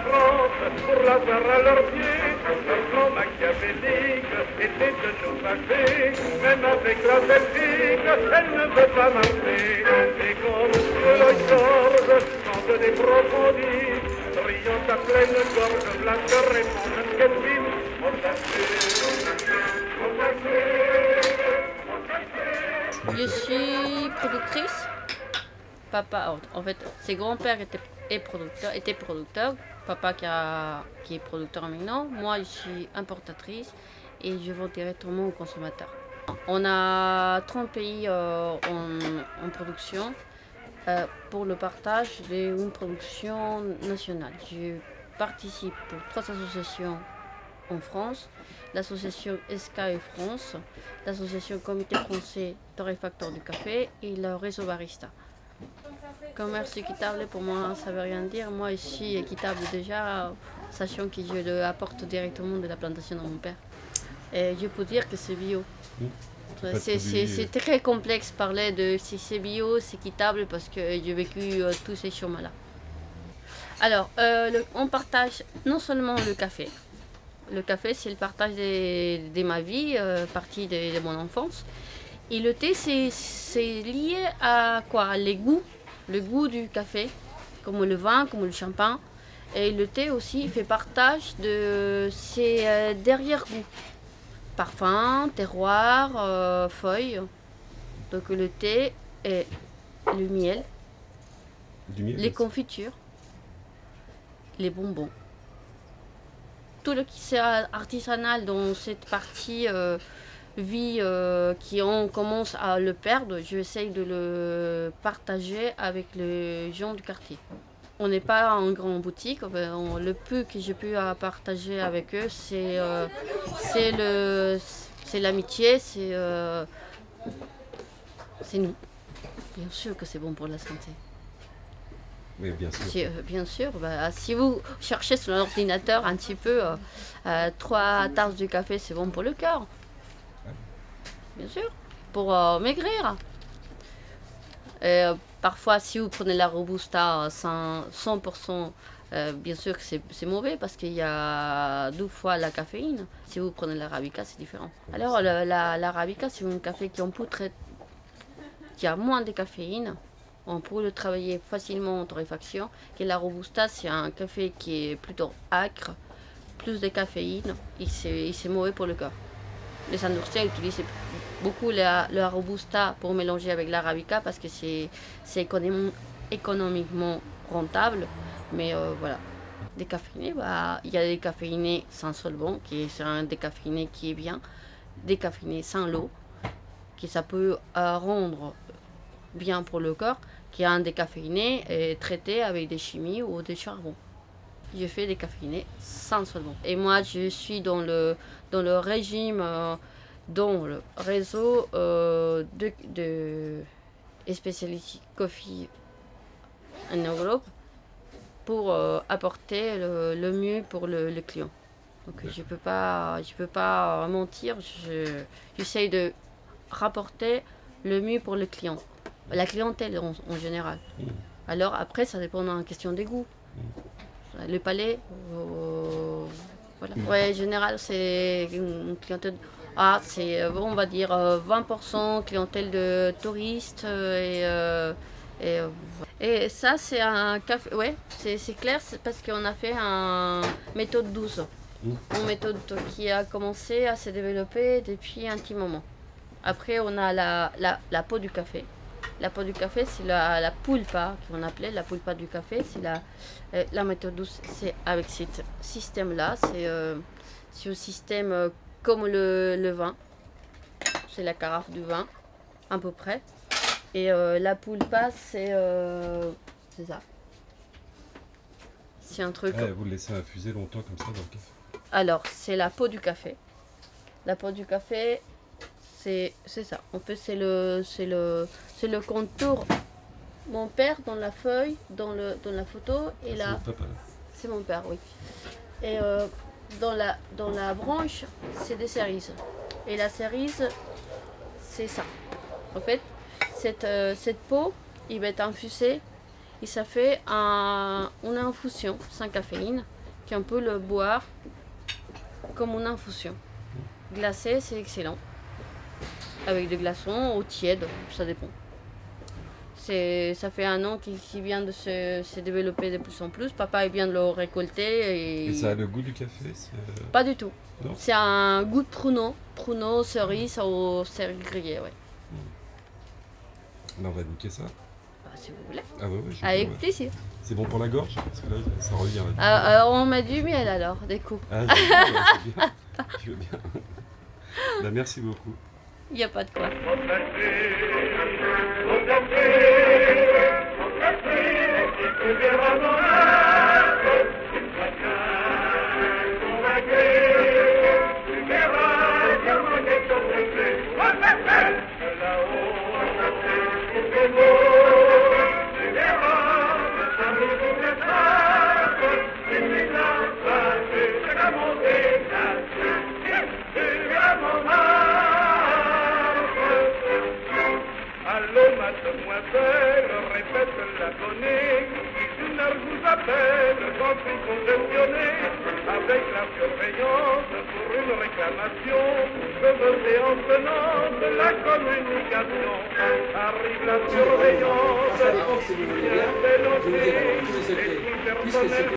France pour l'avoir à leurs pieds. Leur plan machiavélique était de nous fâcher. Même avec la Belgique, elle ne veut pas marcher. Et comme le Georges chante des profondis, riant à pleine gorge, Blanche répond à Kelvin, Je suis productrice. Papa, en fait, ses grands-pères étaient producteurs. Papa qui est producteur maintenant. Moi, je suis importatrice et je vends directement aux consommateurs. On a 30 pays en production pour le partage d'une production nationale. Je participe pour 3 associations en France, l'association SKE France, l'association Comité français torréfacteur du café et le réseau barista. Commerce équitable, pour moi, ça veut rien dire. Moi, je suis équitable déjà, sachant que je le apporte directement de la plantation de mon père. Et je peux dire que c'est bio. C'est très complexe de parler de si c'est bio, c'est équitable, parce que j'ai vécu tous ces chemins-là. Alors, on partage non seulement le café. Le café, c'est le partage de ma vie, partie de mon enfance. Et le thé, c'est lié à quoi? Les goûts, le goût du café, comme le vin, comme le champagne. Et le thé aussi fait partage de ses derrière-goûts. Parfum, terroir, feuilles. Donc le thé et le miel, les confitures, les bonbons. Tout le qui est artisanal dans cette partie vie on commence à le perdre, j'essaye de le partager avec les gens du quartier. On n'est pas en grande boutique, le peu que j'ai pu partager avec eux, c'est l'amitié, c'est nous. Bien sûr que c'est bon pour la santé. Oui, bien sûr. Bien sûr, si vous cherchez sur l'ordinateur un petit peu, 3 tasses de café, c'est bon pour le cœur. Bien sûr, pour maigrir. Et, parfois, si vous prenez la Robusta 100%, bien sûr que c'est mauvais parce qu'il y a 2 fois la caféine. Si vous prenez l'Arabica, c'est différent. Alors, l'Arabica, c'est un café qui a moins de caféine. On peut le travailler facilement en torréfaction. Et la Robusta, c'est un café qui est plutôt acre, plus de caféine, et c'est mauvais pour le corps. Les Andalousiens utilisent beaucoup la Robusta pour mélanger avec l'Arabica parce que c'est économiquement rentable. Mais voilà. Décaféiné, il y a des décaféinés sans solvant, c'est un décaféiné qui est bien. Décaféiné sans l'eau, qui ça peut rendre bien pour le corps, qui a un décaféiné traité avec des chimies ou des charbons. Je fais des caféinés sans solvant. Et moi, je suis dans le régime, dans le réseau de Specialty Coffee en Europe pour apporter le mieux pour le client. Donc je peux pas mentir, j'essaye de rapporter le mieux pour le client. La clientèle en général. Alors après, ça dépend en question des goûts. Le palais, voilà. Ouais, en général, c'est une clientèle. On va dire 20% clientèle de touristes et ça, c'est un café. Ouais, c'est clair, c'est parce qu'on a fait une méthode douce. Une méthode qui a commencé à se développer depuis un petit moment. Après, on a la peau du café. La peau du café, c'est la pulpa qu'on appelait la pulpa du café. C'est la méthode douce, c'est avec ce système-là. C'est un système comme le vin. C'est la carafe du vin, à peu près. Et la pulpa, c'est ça. C'est un truc. Vous le laissez infuser longtemps comme ça dans le café. Alors, c'est la peau du café. La peau du café, c'est ça. En fait, c'est le contour. Mon père dans la feuille, dans la photo, et là. C'est mon père, oui. Et dans la branche, c'est des cerises. Et la cerise, c'est ça. En fait, cette peau, il va être infusée et ça fait une infusion sans caféine. qu'on peut le boire comme une infusion. Glacé, c'est excellent. Avec des glaçons ou tiède, ça dépend. Ça fait 1 an qu'il vient de se développer de plus en plus. Papa il vient de le récolter. Et ça a le goût du café? Pas du tout. Non. C'est un goût de pruneau, cerise ou cerise grillée, ouais. Là, on va goûter ça. Bah, si vous voulez. Ah ouais, Avec plaisir. C'est bon pour la gorge? Parce que là, ça revient. Là. Alors, on met du miel alors, des coups. Ah, c'est bien. Je veux bien. Bah, merci beaucoup. Il n'y a pas de quoi. Mademoiselle, répète la conique, une heure vous appelle, j'en suis congestionné, avec la surveillance pour une réclamation, je veux en tenant de la communication. Arrive la surveillance, Ça dépend si vous voulez bien. Je vous ai tous les secrets. Puisque c'était